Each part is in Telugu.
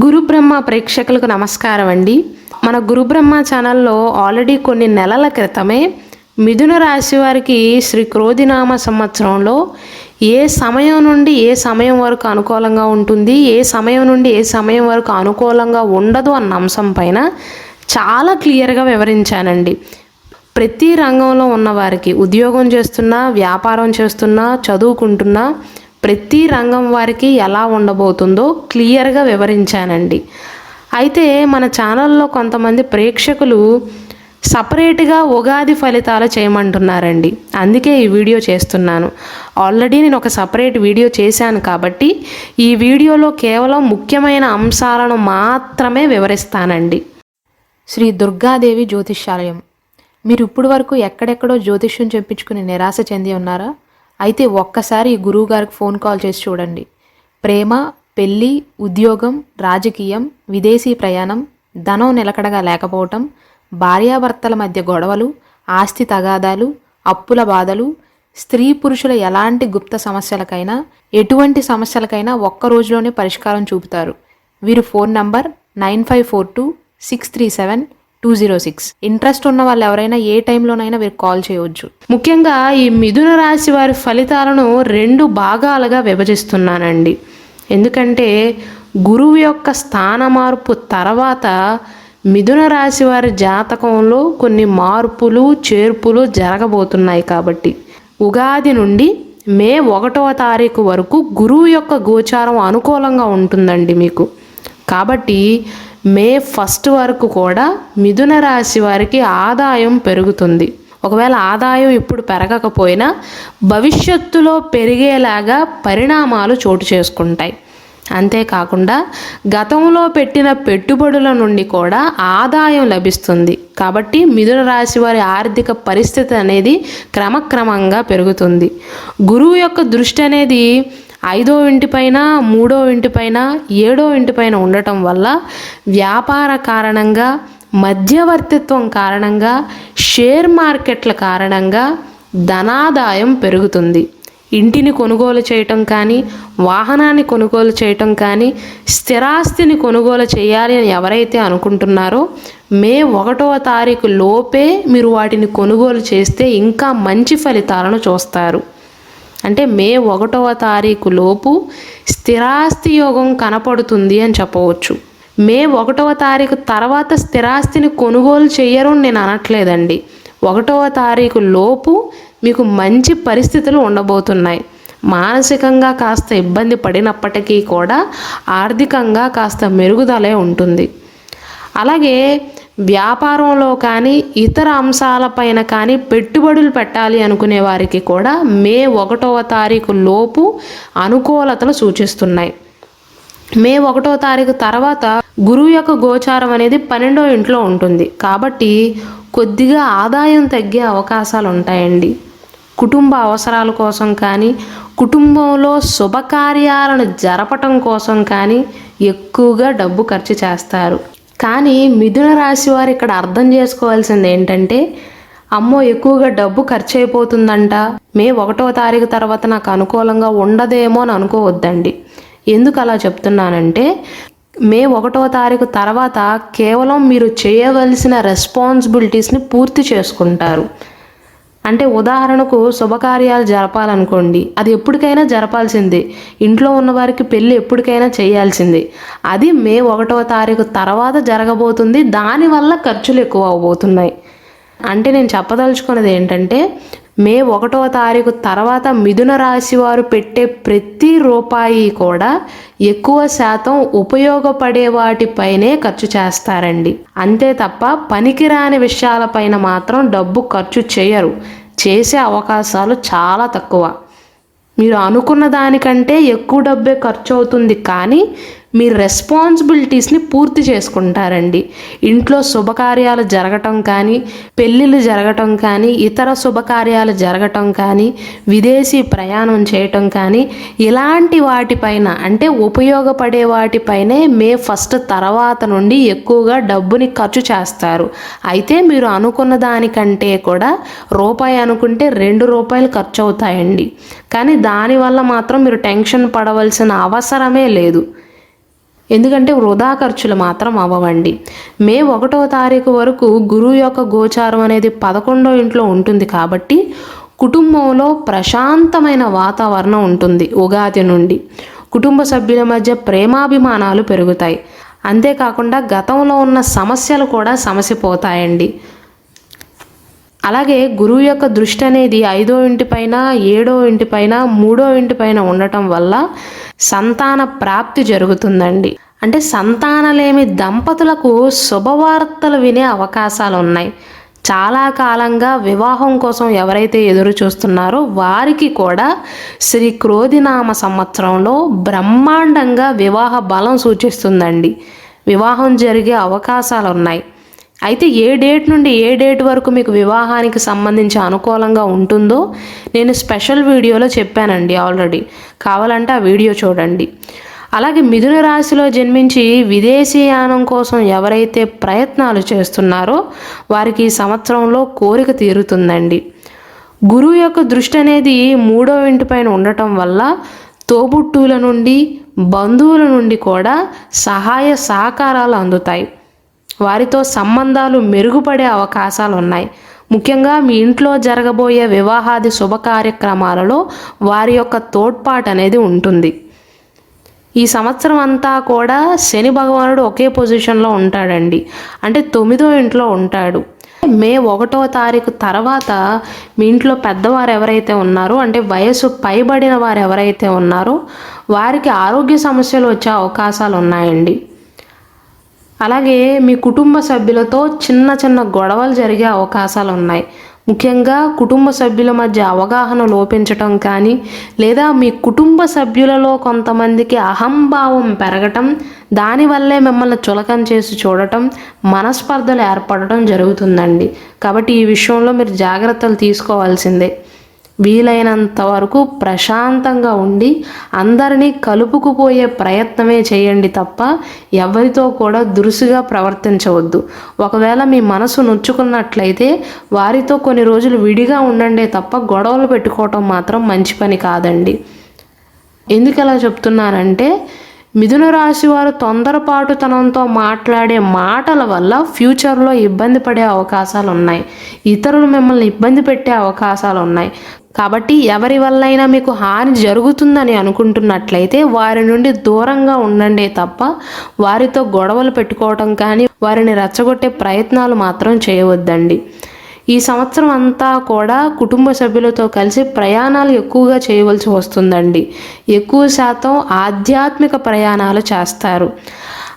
గురు బ్రహ్మ ప్రేక్షకులకు నమస్కారం అండి. మన గురు బ్రహ్మ ఛానల్లో ఆల్రెడీ కొన్ని నెలల క్రితమే మిథున రాశి వారికి శ్రీ క్రోధినామ సంవత్సరంలో ఏ సమయం నుండి ఏ సమయం వరకు అనుకూలంగా ఉంటుంది, ఏ సమయం నుండి ఏ సమయం వరకు అనుకూలంగా ఉండదు అన్న అంశం పైన చాలా క్లియర్గా వివరించానండి. ప్రతి రంగంలో ఉన్నవారికి, ఉద్యోగం చేస్తున్నా, వ్యాపారం చేస్తున్నా, చదువుకుంటున్నా, ప్రతి రంగం వారికి ఎలా ఉండబోతుందో క్లియర్గా వివరించానండి. అయితే మన ఛానల్లో కొంతమంది ప్రేక్షకులు సపరేట్గా ఉగాది ఫలితాలు చేయమంటున్నారండి. అందుకే ఈ వీడియో చేస్తున్నాను. ఆల్రెడీ నేను ఒక సపరేట్ వీడియో చేశాను కాబట్టి ఈ వీడియోలో కేవలం ముఖ్యమైన అంశాలను మాత్రమే వివరిస్తానండి. శ్రీ దుర్గాదేవి జ్యోతిష్యాలయం. మీరు ఇప్పుడు వరకు ఎక్కడెక్కడో జ్యోతిష్యం చెప్పించుకుని నిరాశ చెంది ఉన్నారా? అయితే ఒక్కసారి ఈ గురువు గారికి ఫోన్ కాల్ చేసి చూడండి. ప్రేమ, పెళ్ళి, ఉద్యోగం, రాజకీయం, విదేశీ ప్రయాణం, ధనం నిలకడగా లేకపోవటం, భార్యాభర్తల మధ్య గొడవలు, ఆస్తి తగాదాలు, అప్పుల బాధలు, స్త్రీ పురుషుల ఎలాంటి గుప్త సమస్యలకైనా, ఎటువంటి సమస్యలకైనా ఒక్క రోజులోనే పరిష్కారం చూపుతారు. వీరు ఫోన్ నంబర్ 9542637206. ఇంట్రెస్ట్ ఉన్న వాళ్ళు ఎవరైనా ఏ టైంలోనైనా వీరు కాల్ చేయవచ్చు. ముఖ్యంగా ఈ మిథున రాశి వారి ఫలితాలను 2 భాగాలుగా విభజిస్తున్నానండి. ఎందుకంటే గురువు యొక్క స్థాన మార్పు తర్వాత మిథున రాశి వారి జాతకంలో కొన్ని మార్పులు చేర్పులు జరగబోతున్నాయి. కాబట్టి ఉగాది నుండి మే 1వ తారీఖు వరకు గురువు యొక్క గోచారం అనుకూలంగా ఉంటుందండి మీకు. కాబట్టి మే 1 వరకు కూడా మిథున రాశి వారికి ఆదాయం పెరుగుతుంది. ఒకవేళ ఆదాయం ఇప్పుడు పెరగకపోయినా భవిష్యత్తులో పెరిగేలాగా పరిణామాలు చోటు చేసుకుంటాయి. అంతేకాకుండా గతంలో పెట్టిన పెట్టుబడుల నుండి కూడా ఆదాయం లభిస్తుంది. కాబట్టి మిథున రాశి వారి ఆర్థిక పరిస్థితి అనేది క్రమక్రమంగా పెరుగుతుంది. గురువు యొక్క దృష్టి అనేది 5వ ఇంటిపైన, 3వ ఇంటిపైన, 7వ ఇంటిపైన ఉండటం వల్ల వ్యాపార కారణంగా, మధ్యవర్తిత్వం కారణంగా, షేర్ మార్కెట్ల కారణంగా ధనాదాయం పెరుగుతుంది. ఇంటిని కొనుగోలు చేయటం కానీ, వాహనాన్ని కొనుగోలు చేయటం కానీ, స్థిరాస్తిని కొనుగోలు చేయాలి అని ఎవరైతే అనుకుంటున్నారో మే 1వ తారీఖు లోపే మీరు వాటిని కొనుగోలు చేస్తే ఇంకా మంచి ఫలితాలను చూస్తారు. అంటే మే 1వ తారీఖు లోపు స్థిరాస్తి యోగం కనపడుతుంది అని చెప్పవచ్చు. మే 1వ తారీఖు తర్వాత స్థిరాస్తిని కొనుగోలు చేయరు నేను అనట్లేదండి. 1వ తారీఖు లోపు మీకు మంచి పరిస్థితులు ఉండబోతున్నాయి. మానసికంగా కాస్త ఇబ్బంది పడినప్పటికీ కూడా ఆర్థికంగా కాస్త మెరుగుదలే ఉంటుంది. అలాగే వ్యాపారంలో కానీ ఇతర అంశాలపైన కానీ పెట్టుబడులు పెట్టాలి అనుకునే వారికి కూడా మే 1వ తారీఖు లోపు అనుకూలతలు సూచిస్తున్నాయి. మే 1వ తారీఖు తర్వాత గురువు యొక్క గోచారం అనేది 12వ ఇంట్లో ఉంటుంది. కాబట్టి కొద్దిగా ఆదాయం తగ్గే అవకాశాలు ఉంటాయండి. కుటుంబ అవసరాల కోసం కానీ, కుటుంబంలో శుభకార్యాలను జరపటం కోసం కానీ ఎక్కువగా డబ్బు ఖర్చు చేస్తారు. కానీ మిథున రాశి వారు ఇక్కడ అర్థం చేసుకోవాల్సింది ఏంటంటే, అమ్మో ఎక్కువగా డబ్బు ఖర్చు అయిపోతుందంట, మే 1వ తారీఖు తర్వాత నాకు అనుకూలంగా ఉండదేమో అని అనుకోవద్దండి. ఎందుకు అలా చెప్తున్నానంటే, మే 1వ తారీఖు తర్వాత కేవలం మీరు చేయవలసిన రెస్పాన్సిబిలిటీస్ని పూర్తి చేసుకుంటారు. అంటే ఉదాహరణకు శుభకార్యాలు జరపాలనుకోండి, అది ఎప్పటికైనా జరపాల్సిందే. ఇంట్లో ఉన్నవారికి పెళ్ళి ఎప్పటికైనా చేయాల్సిందే. అది మే 1వ తారీఖు తర్వాత జరగబోతుంది. దానివల్ల ఖర్చులు ఎక్కువ అవబోతున్నాయి. అంటే నేను చెప్పదలుచుకున్నది ఏంటంటే, మే 1వ తారీఖు తర్వాత మిథున రాశి వారు పెట్టే ప్రతి రూపాయి కూడా ఎక్కువ శాతం ఉపయోగపడే వాటిపైనే ఖర్చు చేస్తారండి. అంతే తప్ప పనికిరాని విషయాలపైన మాత్రం డబ్బు ఖర్చు చేయరు. చేసే అవకాశాలు చాలా తక్కువ. మీరు అనుకున్న దానికంటే ఎక్కువ డబ్బే ఖర్చు అవుతుంది, కానీ మీ రెస్పాన్సిబిలిటీస్ని పూర్తి చేసుకుంటారండి. ఇంట్లో శుభకార్యాలు జరగటం కానీ, పెళ్ళిళ్ళు జరగటం కానీ, ఇతర శుభకార్యాలు జరగటం కానీ, విదేశీ ప్రయాణం చేయటం కానీ, ఇలాంటి వాటిపైన అంటే ఉపయోగపడే వాటిపైనే మే 1 తర్వాత నుండి ఎక్కువగా డబ్బుని ఖర్చు చేస్తారు. అయితే మీరు అనుకున్న దానికంటే కూడా రూపాయి అనుకుంటే 2 రూపాయలు ఖర్చు అవుతాయండి. కానీ దానివల్ల మాత్రం మీరు టెన్షన్ పడవలసిన అవసరమే లేదు. ఎందుకంటే వృధా ఖర్చులు మాత్రం అవ్వవండి. మే 1వ తారీఖు వరకు గురువు యొక్క గోచారం అనేది 11వ ఇంట్లో ఉంటుంది కాబట్టి కుటుంబంలో ప్రశాంతమైన వాతావరణం ఉంటుంది. ఉగాది నుండి కుటుంబ సభ్యుల మధ్య ప్రేమాభిమానాలు పెరుగుతాయి. అంతేకాకుండా గతంలో ఉన్న సమస్యలు కూడా సమసిపోతాయండి. అలాగే గురువు యొక్క దృష్టి అనేది 5వ ఇంటిపైన, 7వ ఇంటిపైన, 3వ ఇంటిపైన ఉండటం వల్ల సంతాన ప్రాప్తి జరుగుతుందండి. అంటే సంతానలేమి దంపతులకు శుభవార్తలు వినే అవకాశాలు ఉన్నాయి. చాలా కాలంగా వివాహం కోసం ఎవరైతే ఎదురు చూస్తున్నారో వారికి కూడా శ్రీ క్రోధినామ సంవత్సరంలో బ్రహ్మాండంగా వివాహ బలం సూచిస్తుందండి. వివాహం జరిగే అవకాశాలు ఉన్నాయి. అయితే ఏ డేట్ నుండి ఏ డేట్ వరకు మీకు వివాహానికి సంబంధించి అనుకూలంగా ఉంటుందో నేను స్పెషల్ వీడియోలో చెప్పానండి ఆల్రెడీ. కావాలంటే ఆ వీడియో చూడండి. అలాగే మిథున రాశిలో జన్మించి విదేశీయానం కోసం ఎవరైతే ప్రయత్నాలు చేస్తున్నారో వారికి ఈ సంవత్సరంలో కోరిక తీరుతుందండి. గురువు యొక్క దృష్టి అనేది 3వ ఇంటిపైన ఉండటం వల్ల తోబుట్టువుల నుండి, బంధువుల నుండి కూడా సహాయ సహకారాలు అందుతాయి. వారితో సంబంధాలు మెరుగుపడే అవకాశాలు ఉన్నాయి. ముఖ్యంగా మీ ఇంట్లో జరగబోయే వివాహాది శుభ కార్యక్రమాలలో వారి యొక్క తోడ్పాటు అనేది ఉంటుంది. ఈ సంవత్సరం అంతా కూడా శని భగవానుడు ఒకే పొజిషన్లో ఉంటాడండి. అంటే 9వ ఇంట్లో ఉంటాడు. మే 1వ తారీఖు తర్వాత మీ ఇంట్లో పెద్దవారు ఎవరైతే ఉన్నారో, అంటే వయసు పైబడిన వారు ఎవరైతే ఉన్నారో వారికి ఆరోగ్య సమస్యలు వచ్చే అవకాశాలు ఉన్నాయండి. అలాగే మీ కుటుంబ సభ్యులతో చిన్న చిన్న గొడవలు జరిగే అవకాశాలు ఉన్నాయి. ముఖ్యంగా కుటుంబ సభ్యుల మధ్య అవగాహన లోపించటం కానీ, లేదా మీ కుటుంబ సభ్యులలో కొంతమందికి అహంభావం పెరగటం, దానివల్లే మిమ్మల్ని చులకన చేసి చూడటం, మనస్పర్ధలు ఏర్పడటం జరుగుతుందండి. కాబట్టి ఈ విషయంలో మీరు జాగ్రత్తలు తీసుకోవాల్సిందే. వీలైనంత వరకు ప్రశాంతంగా ఉండి అందరినీ కలుపుకుపోయే ప్రయత్నమే చేయండి తప్ప ఎవరితో కూడా దురుసుగా ప్రవర్తించవద్దు. ఒకవేళ మీ మనసు నొచ్చుకున్నట్లయితే వారితో కొన్ని రోజులు విడిగా ఉండండి తప్ప గొడవలు పెట్టుకోవటం మాత్రం మంచి పని కాదండి. ఎందుకు అలా చెప్తున్నానంటే మిథున రాశి వారు తొందరపాటుతనంతో మాట్లాడే మాటల వల్ల ఫ్యూచర్లో ఇబ్బంది పడే అవకాశాలు ఉన్నాయి. ఇతరులు మిమ్మల్ని ఇబ్బంది పెట్టే అవకాశాలు ఉన్నాయి. కాబట్టి ఎవరి వల్లైనా మీకు హాని జరుగుతుందని అనుకుంటున్నట్లయితే వారి నుండి దూరంగా ఉండండి తప్ప వారితో గొడవలు పెట్టుకోవటం కానీ, వారిని రెచ్చగొట్టే ప్రయత్నాలు మాత్రం చేయవద్దండి. ఈ సంవత్సరం అంతా కూడా కుటుంబ సభ్యులతో కలిసి ప్రయాణాలు ఎక్కువగా చేయవలసి వస్తుందండి. ఎక్కువ శాతం ఆధ్యాత్మిక ప్రయాణాలు చేస్తారు.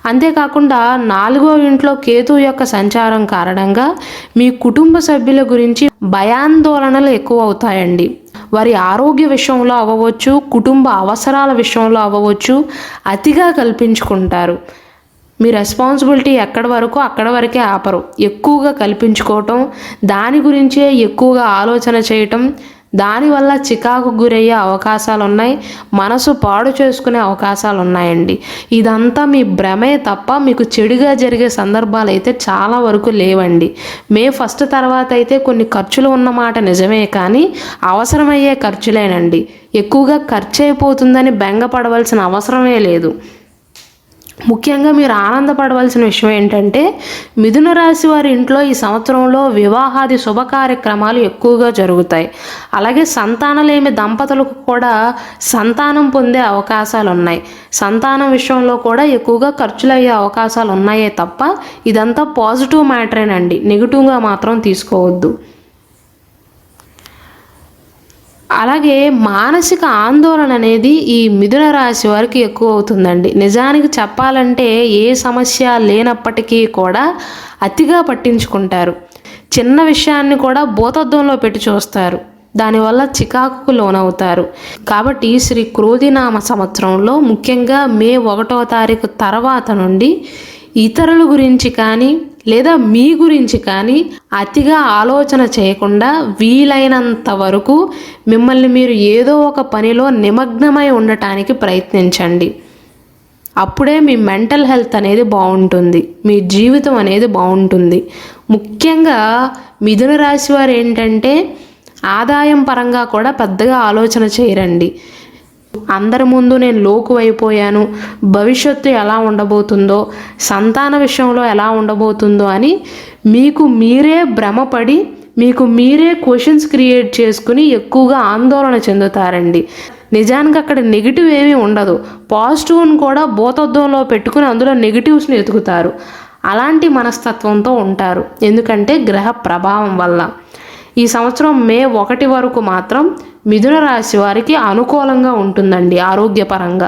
అంతేకాకుండా 4వ ఇంట్లో కేతువు యొక్క సంచారం కారణంగా మీ కుటుంబ సభ్యుల గురించి భయాందోళనలు ఎక్కువ అవుతాయండి. వారి ఆరోగ్య విషయంలో అవ్వవచ్చు, కుటుంబ అవసరాల విషయంలో అవ్వవచ్చు, అతిగా కల్పించుకుంటారు. మీ రెస్పాన్సిబిలిటీ ఎక్కడి వరకు అక్కడ వరకే ఆపరు. ఎక్కువగా కల్పించుకోవటం, దాని గురించే ఎక్కువగా ఆలోచన చేయటం, దానివల్ల చికాకు గురయ్యే అవకాశాలు ఉన్నాయి. మనసు పాడు చేసుకునే అవకాశాలు ఉన్నాయండి. ఇదంతా మీ భ్రమే తప్ప మీకు చెడుగా జరిగే సందర్భాలు అయితే చాలా వరకు లేవండి. మే 1 తర్వాత అయితే కొన్ని ఖర్చులు ఉన్నమాట నిజమే, కానీ అవసరమయ్యే ఖర్చులేనండి. ఎక్కువగా ఖర్చు అయిపోతుందని బెంగపడవలసిన అవసరమే లేదు. ముఖ్యంగా మీరు ఆనందపడవలసిన విషయం ఏంటంటే మిథున రాశి వారి ఇంట్లో ఈ సంవత్సరంలో వివాహాది శుభ కార్యక్రమాలు ఎక్కువగా జరుగుతాయి. అలాగే సంతానలేమి దంపతులకు కూడా సంతానం పొందే అవకాశాలు ఉన్నాయి. సంతానం విషయంలో కూడా ఎక్కువగా ఖర్చులు అయ్యే అవకాశాలు ఉన్నాయే తప్ప ఇదంతా పాజిటివ్ మ్యాటరేనండి. నెగిటివ్గా మాత్రం తీసుకోవద్దు. అలాగే మానసిక ఆందోళన అనేది ఈ మిథున రాశి వారికి ఎక్కువ అవుతుందండి. నిజానికి చెప్పాలంటే ఏ సమస్య లేనప్పటికీ కూడా అతిగా పట్టించుకుంటారు. చిన్న విషయాన్ని కూడా భూతద్దంలో పెట్టి చూస్తారు. దానివల్ల చికాకుకు లోనవుతారు. కాబట్టి శ్రీ క్రోధినామ సంవత్సరంలో ముఖ్యంగా మే 1వ తారీఖు తర్వాత నుండి ఇతరుల గురించి కానీ, లేదా మీ గురించి కానీ అతిగా ఆలోచన చేయకుండా వీలైనంత వరకు మిమ్మల్ని మీరు ఏదో ఒక పనిలో నిమగ్నమై ఉండటానికి ప్రయత్నించండి. అప్పుడే మీ మెంటల్ హెల్త్ అనేది బాగుంటుంది, మీ జీవితం అనేది బాగుంటుంది. ముఖ్యంగా మిథున రాశి వారు ఏంటంటే ఆదాయం పరంగా కూడా పెద్దగా ఆలోచన చేయరండి. అందరి ముందు నేను లోకు అయిపోయాను, భవిష్యత్తు ఎలా ఉండబోతుందో, సంతాన విషయంలో ఎలా ఉండబోతుందో అని మీకు మీరే భ్రమపడి మీకు మీరే క్వశ్చన్స్ క్రియేట్ చేసుకుని ఎక్కువగా ఆందోళన చెందుతారండి. నిజానికి అక్కడ నెగిటివ్ ఏమీ ఉండదు. పాజిటివ్ని కూడా భూతద్దంలో పెట్టుకుని అందులో నెగిటివ్స్ని ఎతుకుతారు. అలాంటి మనస్తత్వంతో ఉంటారు. ఎందుకంటే గ్రహ ప్రభావం వల్ల. ఈ సంవత్సరం మే 1 వరకు మాత్రం మిథున రాశి వారికి అనుకూలంగా ఉంటుందండి ఆరోగ్యపరంగా.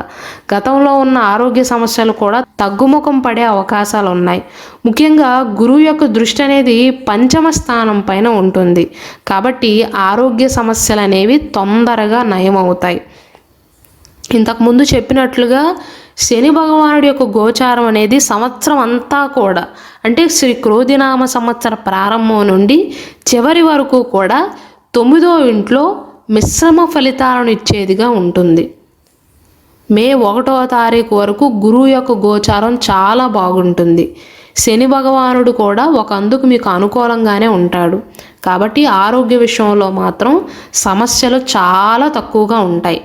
గతంలో ఉన్న ఆరోగ్య సమస్యలు కూడా తగ్గుముఖం పడే అవకాశాలు ఉన్నాయి. ముఖ్యంగా గురువు యొక్క దృష్టి అనేది పంచమ స్థానం పైన ఉంటుంది. కాబట్టి ఆరోగ్య సమస్యలు అనేవి తొందరగా నయమవుతాయి. ఇంతకుముందు చెప్పినట్లుగా శని భగవానుడి యొక్క గోచారం అనేది సంవత్సరం అంతా కూడా, అంటే శ్రీ క్రోధినామ సంవత్సర ప్రారంభం నుండి చివరి వరకు కూడా 9వ ఇంట్లో మిశ్రమ ఫలితాలను ఇచ్చేదిగా ఉంటుంది. మే 1వ తారీఖు వరకు గురువు యొక్క గోచారం చాలా బాగుంటుంది. శని భగవానుడు కూడా అందుకు మీకు అనుకూలంగానే ఉంటాడు. కాబట్టి ఆరోగ్య విషయంలో మాత్రం సమస్యలు చాలా తక్కువగా ఉంటాయి.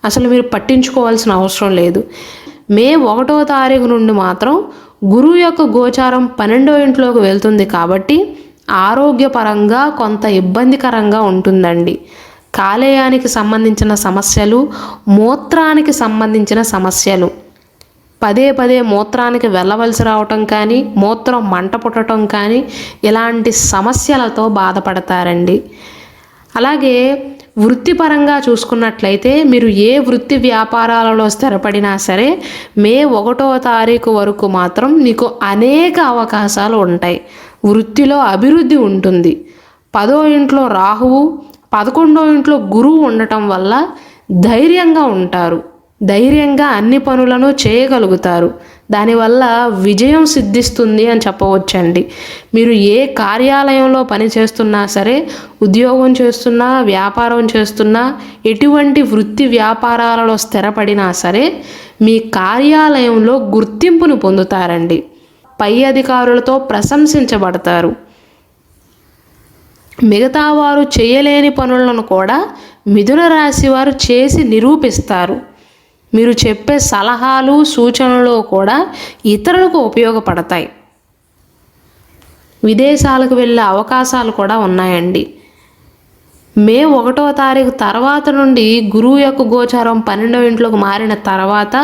అసలు మీరు పట్టించుకోవాల్సిన అవసరం లేదు. మే 1వ తారీఖు నుండి మాత్రం గురువు యొక్క గోచారం 12వ ఇంట్లోకి వెళ్తుంది. కాబట్టి ఆరోగ్యపరంగా కొంత ఇబ్బందికరంగా ఉంటుందండి. కాలేయానికి సంబంధించిన సమస్యలు, మూత్రానికి సంబంధించిన సమస్యలు, పదే పదే మూత్రానికి వెళ్ళవలసి రావటం కానీ, మూత్రం మంట పుట్టడం కానీ, ఇలాంటి సమస్యలతో బాధపడతారండి. అలాగే వృత్తిపరంగా చూసుకున్నట్లయితే మీరు ఏ వృత్తి వ్యాపారాలలో స్థిరపడినా సరే మే 1వ తారీఖు వరకు మాత్రం మీకు అనేక అవకాశాలు ఉంటాయి. వృత్తిలో అభివృద్ధి ఉంటుంది. 10వ ఇంట్లో రాహువు, 11వ ఇంట్లో గురువు ఉండటం వల్ల ధైర్యంగా ఉంటారు. ధైర్యంగా అన్ని పనులను చేయగలుగుతారు. దానివల్ల విజయం సిద్ధిస్తుంది అని చెప్పవచ్చండి. మీరు ఏ కార్యాలయంలో పని చేస్తున్నా సరే, ఉద్యోగం చేస్తున్నా, వ్యాపారం చేస్తున్నా, ఎటువంటి వృత్తి వ్యాపారాలలో స్థిరపడినా సరే మీ కార్యాలయంలో గుర్తింపును పొందుతారండి. పై అధికారులతో ప్రశంసించబడతారు. మిగతా వారు చేయలేని పనులను కూడా మిథున రాశి వారు చేసి నిరూపిస్తారు. మీరు చెప్పే సలహాలు, సూచనలు కూడా ఇతరులకు ఉపయోగపడతాయి. విదేశాలకు వెళ్ళే అవకాశాలు కూడా ఉన్నాయండి. మే 1వ తారీఖు తర్వాత నుండి గురువు యొక్క గోచారం 12వ ఇంట్లోకి మారిన తర్వాత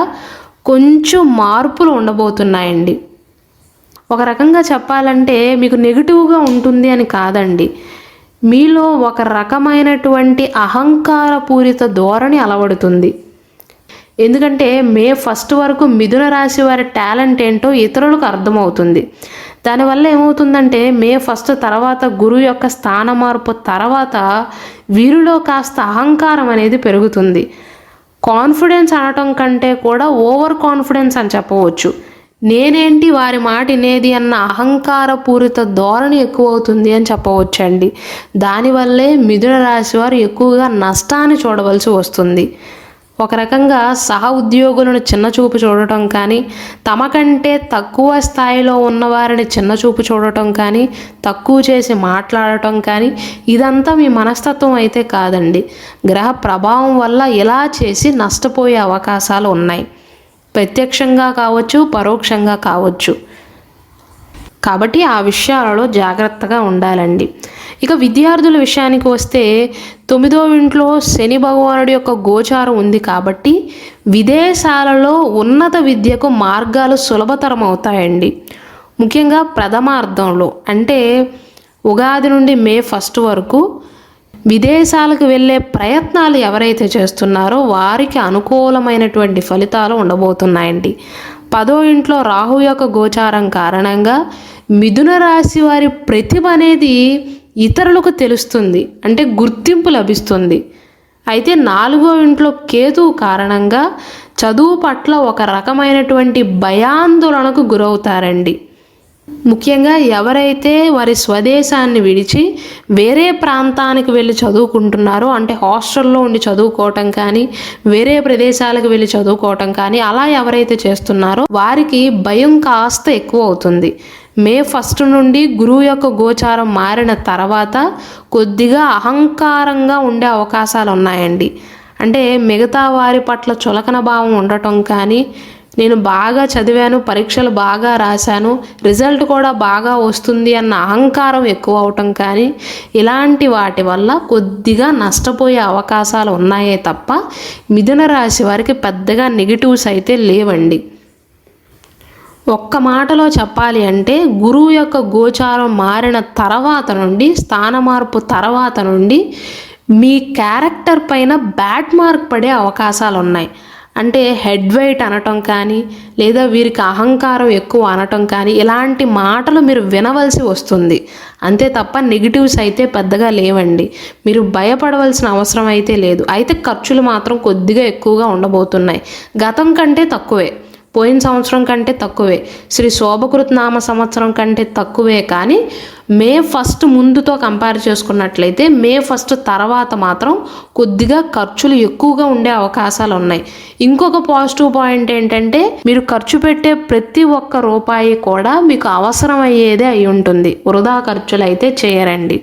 కొంచెం మార్పులు ఉండబోతున్నాయండి. ఒక రకంగా చెప్పాలంటే మీకు నెగిటివ్గా ఉంటుంది అని కాదండి. మీలో ఒక రకమైనటువంటి అహంకారపూరిత ధోరణి అలవడుతుంది. ఎందుకంటే మే 1 వరకు మిథున రాశి వారి టాలెంట్ ఏంటో ఇతరులకు అర్థమవుతుంది. దానివల్ల ఏమవుతుందంటే మే 1 తర్వాత గురువు యొక్క స్థాన మార్పు తర్వాత వీరిలో కాస్త అహంకారం అనేది పెరుగుతుంది. కాన్ఫిడెన్స్ అనటం కంటే కూడా ఓవర్ కాన్ఫిడెన్స్ అని చెప్పవచ్చు. నేనేంటి వారి మాట వినేది అన్న అహంకారపూరిత ధోరణి ఎక్కువ అవుతుంది అని చెప్పవచ్చండి. దానివల్లే మిథున రాశి వారు ఎక్కువగా నష్టాన్ని చూడవలసి వస్తుంది. ఒక రకంగా సహ ఉద్యోగులను చిన్నచూపు చూడటం కానీ, తమ కంటే తక్కువ స్థాయిలో ఉన్నవారిని చిన్నచూపు చూడటం కానీ, తక్కువ చేసి మాట్లాడటం కానీ, ఇదంతా మీ మనస్తత్వం అయితే కాదండి. గ్రహ ప్రభావం వల్ల ఇలా చేసి నష్టపోయే అవకాశాలు ఉన్నాయి. ప్రత్యక్షంగా కావచ్చు, పరోక్షంగా కావచ్చు. కాబట్టి ఆ విషయాలలో జాగ్రత్తగా ఉండాలండి. ఇక విద్యార్థుల విషయానికి వస్తే 9వ ఇంట్లో శని భగవానుడి యొక్క గోచారం ఉంది. కాబట్టి విదేశాలలో ఉన్నత విద్యకు మార్గాలు సులభతరం అవుతాయండి. ముఖ్యంగా ప్రథమార్థంలో అంటే ఉగాది నుండి మే 1 వరకు విదేశాలకు వెళ్ళే ప్రయత్నాలు ఎవరైతే చేస్తున్నారో వారికి అనుకూలమైనటువంటి ఫలితాలు ఉండబోతున్నాయండి. 10వ ఇంట్లో రాహు యొక్క గోచారం కారణంగా మిథున రాశి వారి ప్రతిభ అనేది ఇతరులకు తెలుస్తుంది, అంటే గుర్తింపు లభిస్తుంది. అయితే 4వ ఇంట్లో కేతువు కారణంగా చదువు పట్ల ఒక రకమైనటువంటి భయాందోళనకు గురవుతారండి. ముఖ్యంగా ఎవరైతే వారి స్వదేశాన్ని విడిచి వేరే ప్రాంతానికి వెళ్ళి చదువుకుంటున్నారో, అంటే హాస్టల్లో ఉండి చదువుకోవటం కానీ, వేరే ప్రదేశాలకు వెళ్ళి చదువుకోవటం కానీ అలా ఎవరైతే చేస్తున్నారో వారికి భయం కాస్త ఎక్కువ అవుతుంది. మే 1 నుండి గురువు యొక్క గోచారం మారిన తర్వాత కొద్దిగా అహంకారంగా ఉండే అవకాశాలు ఉన్నాయండి. అంటే మిగతా వారి పట్ల చులకన భావం ఉండటం కానీ, నేను బాగా చదివాను, పరీక్షలు బాగా రాశాను, రిజల్ట్ కూడా బాగా వస్తుంది అన్న అహంకారం ఎక్కువ అవటం కానీ, ఇలాంటి వాటి వల్ల కొద్దిగా నష్టపోయే అవకాశాలు ఉన్నాయే తప్ప మిథున రాశి వారికి పెద్దగా నెగిటివ్స్ అయితే లేవండి. ఒక్క మాటలో చెప్పాలి అంటే గురువు యొక్క గోచారం మారిన తర్వాత నుండి, స్థాన మార్పు తర్వాత నుండి మీ క్యారెక్టర్ పైన బ్యాడ్ మార్క్ పడే అవకాశాలు ఉన్నాయి. అంటే హెడ్ వెయిట్ అనటం కానీ, లేదా వీరికి అహంకారం ఎక్కువ అనటం కానీ, ఇలాంటి మాటలు మీరు వినవలసి వస్తుంది. అంతే తప్ప నెగిటివ్స్ అయితే పెద్దగా లేవండి. మీరు భయపడవలసిన అవసరం అయితే లేదు. అయితే ఖర్చులు మాత్రం కొద్దిగా ఎక్కువగా ఉండబోతున్నాయి. గతం కంటే తక్కువే, పోయిన సంవత్సరం కంటే తక్కువే, శ్రీ శోభకృత్ నామ సంవత్సరం కంటే తక్కువే. కానీ మే 1 ముందుతో కంపేర్ చేసుకున్నట్లయితే మే 1 తర్వాత మాత్రం కొద్దిగా ఖర్చులు ఎక్కువగా ఉండే అవకాశాలు ఉన్నాయి. ఇంకొక పాజిటివ్ పాయింట్ ఏంటంటే మీరు ఖర్చు పెట్టే ప్రతి ఒక్క రూపాయి కూడా మీకు అవసరం అయ్యేదే అయి ఉంటుంది. వృధా ఖర్చులు అయితే చేయరండి.